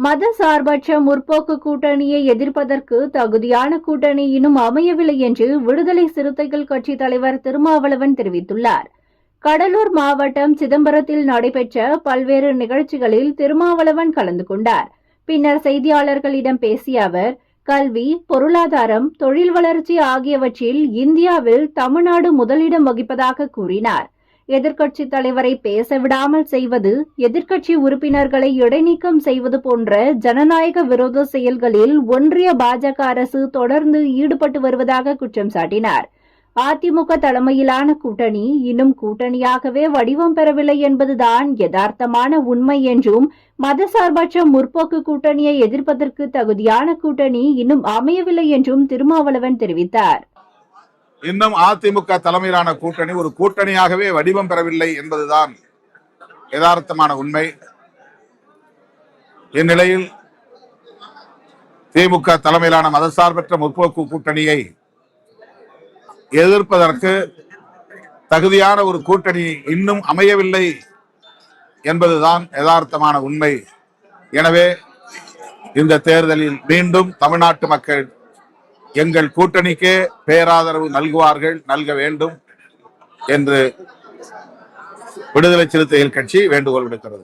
மத சார்பற்ற முற்போக்கு கூட்டணியை எதிர்ப்பதற்கு தகுதியான கூட்டணி இன்னும் அமையவில்லை என்று விடுதலை சிறுத்தைகள் கட்சி தலைவர் திருமாவளவன் தெரிவித்துள்ளார். கடலூர் மாவட்டம் சிதம்பரத்தில் நடைபெற்ற பல்வேறு நிகழ்ச்சிகளில் திருமாவளவன் கலந்து கொண்டார். பின்னர் செய்தியாளர்களிடம் பேசிய அவர், கல்வி, பொருளாதாரம், தொழில் வளர்ச்சி ஆகியவற்றில் இந்தியாவில் தமிழ்நாடு முதலிடம் வகிப்பதாக கூறினார். எதிர்க்கட்சித் தலைவரை பேச விடாமல் செய்வது, எதிர்க்கட்சி உறுப்பினர்களை இடைநீக்கம் செய்வது போன்ற ஜனநாயக விரோத செயல்களில் ஒன்றிய பாஜக அரசு தொடர்ந்து ஈடுபட்டு வருவதாக குற்றம் சாட்டினார். அதிமுக தலைமையிலான கூட்டணி இன்னும் கூட்டணியாகவே வடிவம் பெறவில்லை என்பதுதான் யதார்த்தமான உண்மை என்றும், மதசார்பற்ற முற்போக்கு கூட்டணியை எதிர்ப்பதற்கு தகுதியான கூட்டணி இன்னும் அமையவில்லை என்றும் திருமாவளவன் தெரிவித்தார். இன்னும் அதிமுக தலைமையிலான கூட்டணி ஒரு கூட்டணியாகவே வடிவம் பெறவில்லை என்பதுதான் யதார்த்தமான உண்மை. இந்நிலையில் திமுக தலைமையிலான மதசார்பற்ற முற்போக்கு கூட்டணியை எதிர்ப்பதற்கு தகுதியான ஒரு கூட்டணி இன்னும் அமையவில்லை என்பதுதான் யதார்த்தமான உண்மை. எனவே இந்த தேர்தலில் மீண்டும் தமிழ்நாட்டு மக்கள் எங்கள் கூட்டணிக்கே பேராதரவு நல்க வேண்டும் என்று விடுதலை சிறுத்தைகள் கட்சி வேண்டுகோள் விடுக்கிறது.